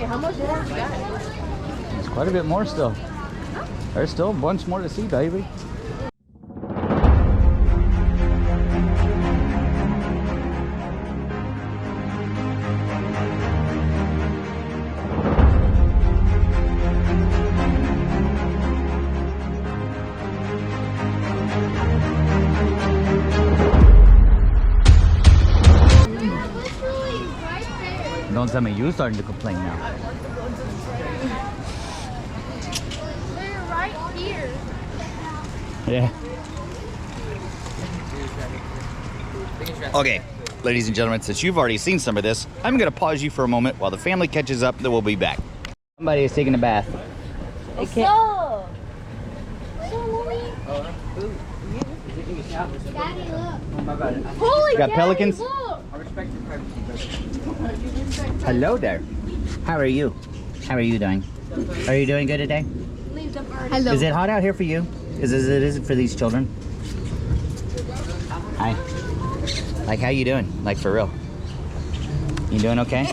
how much more have you got? There's quite a bit more still. There's still a bunch more to see, baby. Don't tell me you're starting to complain now. They're right here. Yeah. Okay, ladies and gentlemen, since you've already seen some of this, I'm going to pause you for a moment while the family catches up, then we'll be back. Somebody is taking a bath. What's up? Daddy, look. Holy You got pelicans? Look. Hello there. How are you? How are you doing? Are you doing good today? Leave the bird. Hello. Is it hot out here for you? Is it for these children? Hi. Like, how you doing? Like, for real? You doing okay?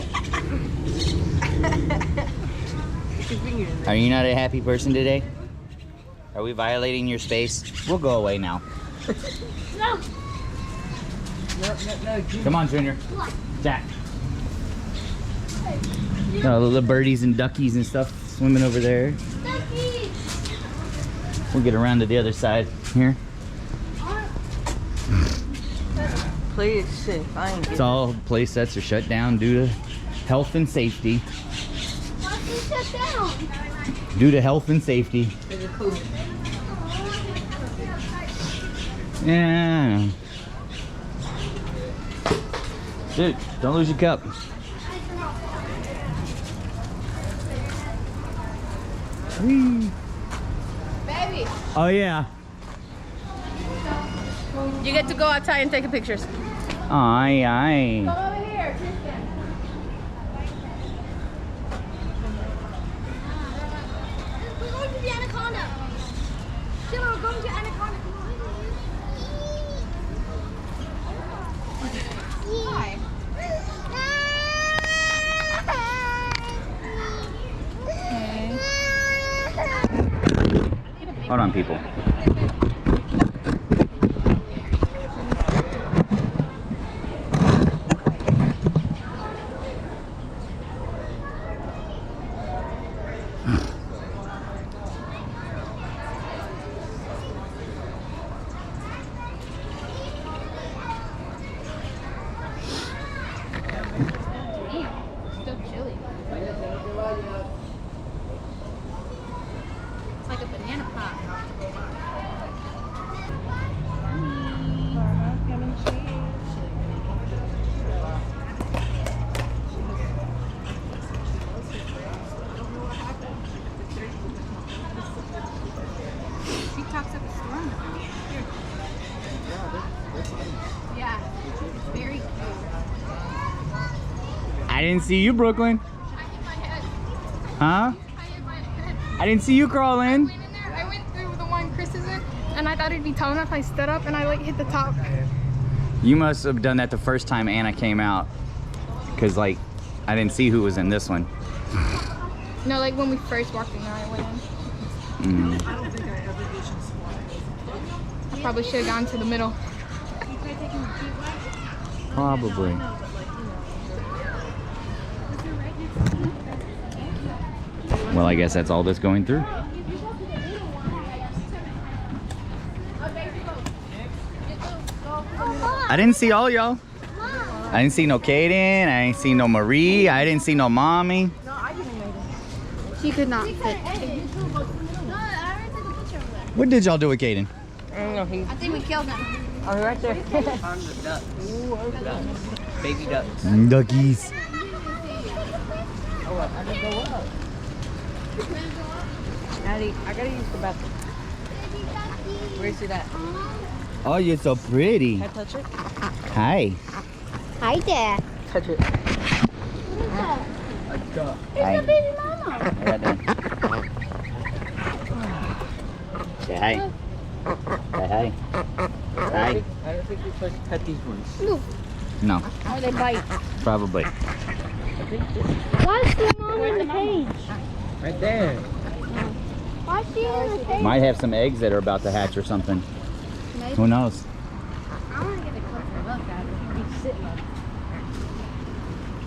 Are you not a happy person today? Are we violating your space? We'll go away now. No. Come on, Junior. Jack. Oh, the birdies and duckies and stuff swimming over there. Duckies. We'll get around to the other side here. Play it safe. It's all play sets are shut down due to health and safety. Why is it shut down? Due to health and safety. Yeah. Dude, don't lose your cup. Whee. Baby. Oh yeah. You get to go outside and take pictures. Aye, aye. Come over here, Tristan. We're going to the anaconda. Sheila, we're going to anaconda. Why? Hold on, people. Still chilly. It's like a banana pop. She talks up a storm. Here. Yeah, it's very cute. I didn't see you, Brooklyn. I hit my head. Huh? I hit my head. I didn't see you crawling. I went in there. I went through the one Chris is in, and I thought it'd be tall enough. I stood up and I like hit the top. You must have done that the first time Anna came out. Because, like, I didn't see who was in this one. No, like when we first walked in there, I went in. Mm. I don't think I ever Asian I probably should have gone to the middle. Probably. Well, I guess that's all that's going through. I didn't see all y'all. I didn't see no Kaden. I didn't see no Marie. I didn't see no mommy. She could not fit. What did y'all do with Kaden? I I think we killed him. Oh, right there. Baby ducks. Duckies. Oh, I gotta go up. Daddy, I gotta use the bathroom. Where's it at? Oh, you're so pretty. Can I touch it? Hi. Hi there. Touch it. Hi. Here's the baby mama. Right there. Say hi. Say hi. Hi. I don't think we're supposed to cut these ones. No. No, Or they bite. probably. Why is the mom in the cage? Right there. Why is she in the cage? Might have some eggs that are about to hatch or something. Maybe. Who knows? I want to get a closer look at it. He's sitting up.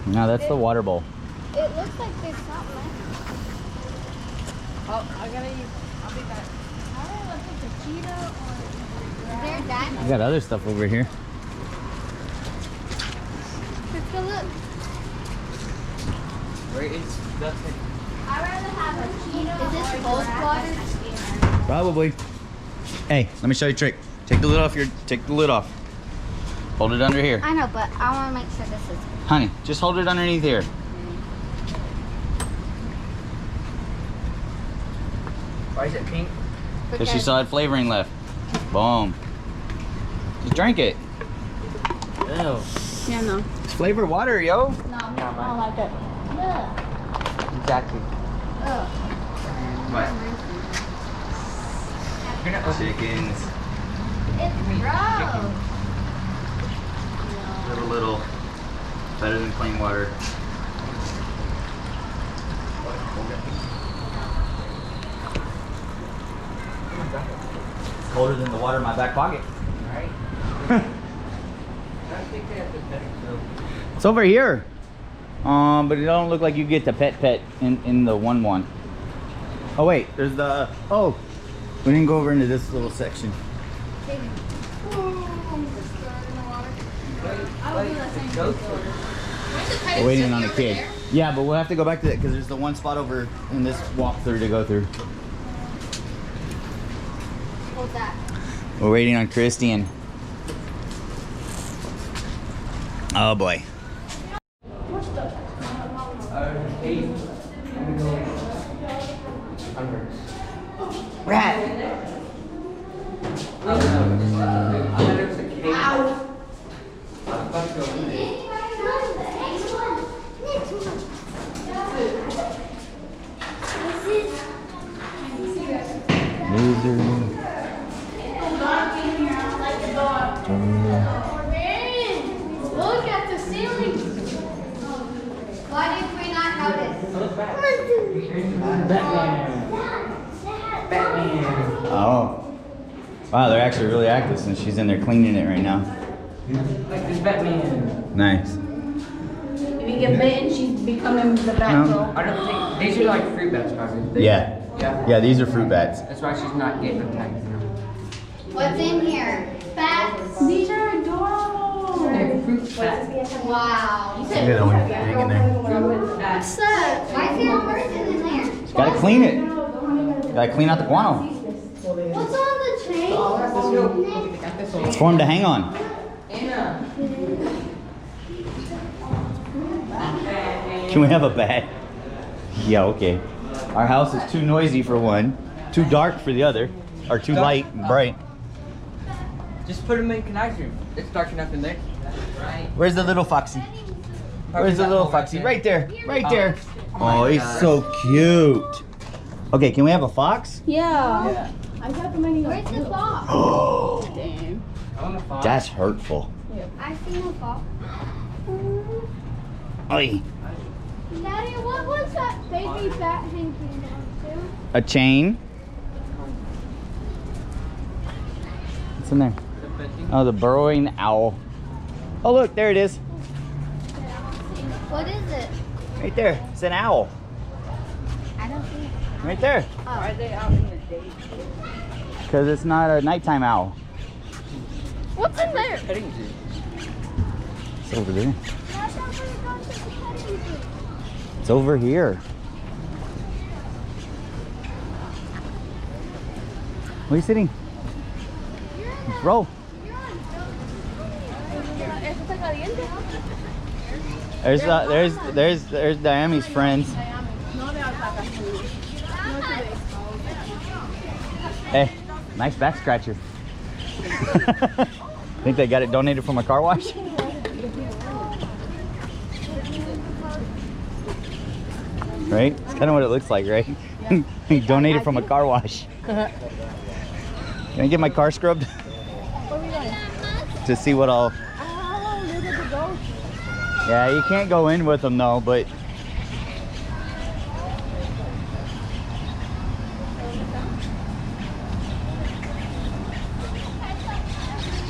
No, that's the water bowl. It looks like there's something. Oh, I gotta use. I'll be back. I don't know if it's a cheetah or. Is there a diamond? We got other stuff over here. Let's go look. Where is the thing? I'd rather have a cheetah. Is this cold water? Probably. Hey, let me show you a trick. Take the lid off take the lid off. Hold it under here. I know, but I want to make sure this is. Honey, just hold it underneath here. Why is it pink? Because she still had flavoring left. Boom. Just drink it. Ew. Yeah, no. It's flavored water, yo. No, I don't like it. Ugh. Exactly. Ugh. What? You're not opening. Chickens. It's gross. Little. Better than plain water. It's colder than the water in my back pocket. Alright. I think they have the better fill. It's over here. But it don't look like you get the pet in the one. Oh wait, there's the we didn't go over into this little section. We're waiting on a kid. Yeah, but we'll have to go back to that because there's the one spot over in this walkthrough to go through. What's that? We're waiting on Christian. Oh boy. Rat. Look at the ceiling. Why did we not notice? Batman. Oh. Wow, they're actually really active since she's in there cleaning it right now. Like this Batman. Nice. If you get bitten, she's becoming the bat girl. I don't think these are like fruit bats, probably. Yeah. Yeah. Yeah, these are fruit bats. That's why she's not getting attacked. What's in here? Bats. These are adorable. They're fruit bats. Wow. You Look at that one hanging there. What's that? Why is there a person in there? Just gotta clean it. Gotta clean out the guano. What's on the chain? It's for him to hang on. Can we have a bat? Yeah, okay. Our house is too noisy for one, too dark for the other, or too light and bright. Just put them in Kenay's room. It's dark enough in there. Where's the little foxy? Where's the little foxy? Right there, right there. Oh, he's so cute. Okay, can we have a fox? Yeah. Yeah. I'm recommending. Where's the fox? Oh, Damn. I want a fox. that's hurtful. I see no fox. Oi. Daddy, what was that baby bat hanging down to? A chain. What's in there? Oh, the burrowing owl. Oh, look, there it is. What is it? Right there. It's an owl. I don't see it. Right there. Why are they out in the day? Because it's not a nighttime owl. What's in there? Petting zoo. It's over there. I thought we were going to the petting zoo. It's over here. Where are you sitting? Let's roll. There's Dayami's friends. Hey, nice back scratcher. Think they got it donated from a car wash? Right? It's kind of what it looks like, right? Donated from a car wash. Can I get my car scrubbed? Where are we going? To see what all... Oh, look at the ghost. Yeah, you can't go in with them though, but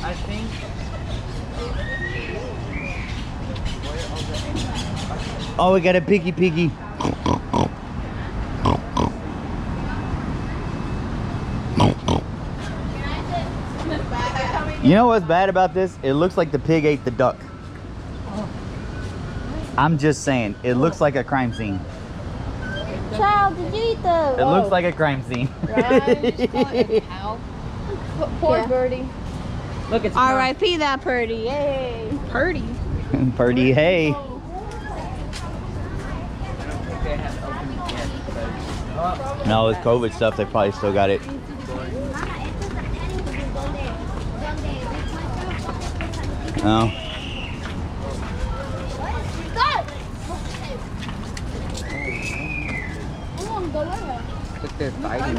I think. oh, we got a piggy. You know what's bad about this? It looks like the pig ate the duck. I'm just saying, it looks like a crime scene. Child, did you eat the... It looks like a crime scene. Poor birdie. Look, it's R.I.P. that Purdy. Yay. Purdy. Purdy, hey. they have opened it yet, but No, it's COVID stuff. They probably still got it. No. look, they're fighting.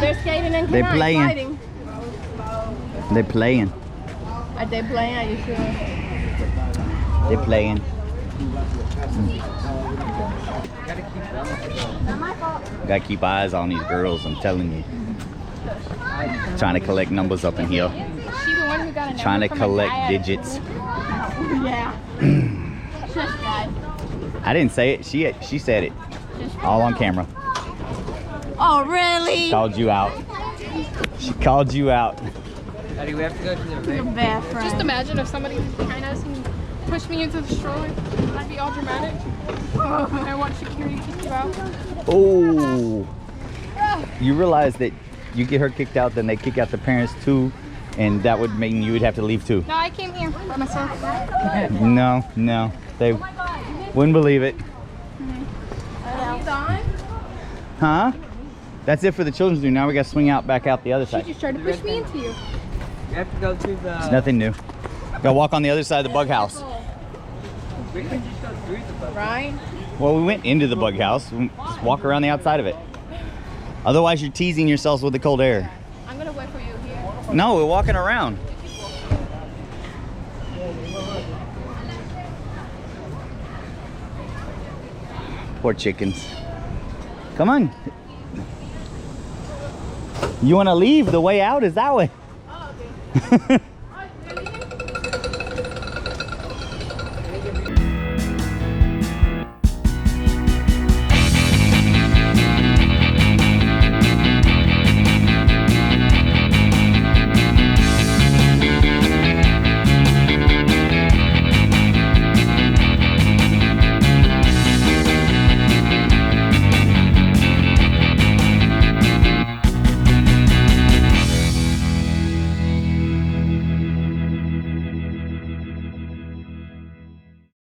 They're skating and They Kenay playing. fighting. They playing. Are they playing? Are you sure? They playing. Gotta keep them. Gotta keep eyes on these girls, I'm telling you. Trying to collect numbers up in here. She the one who got a number Trying to from her collect dad. digits. Yeah. Just guys. I didn't say it. She said it. All on camera. Oh, really? Called you out. She called you out. Daddy, we have to go to the You're ring. bad friend. Just imagine if somebody was behind us and pushed me into the stroller. I'd be all dramatic. I want security to kick you out. Oh. You realize that you get her kicked out, then they kick out the parents too, and that would mean you would have to leave too. No, I came here by myself. No, they wouldn't believe it. Are you done? Huh? That's it for the children's room. Now we got to swing out back out the other She side. just tried to push me into you. We have to go to the. It's nothing new. Gotta walk on the other side of the bug house. We can just go through the boat. Right? Well, we went into the bug house. We just walk around the outside of it. Otherwise, you're teasing yourselves with the cold air. I'm gonna wait for you here. No, we're walking around. Poor chickens. Come on. You want to leave? The way out is that way. Oh, okay.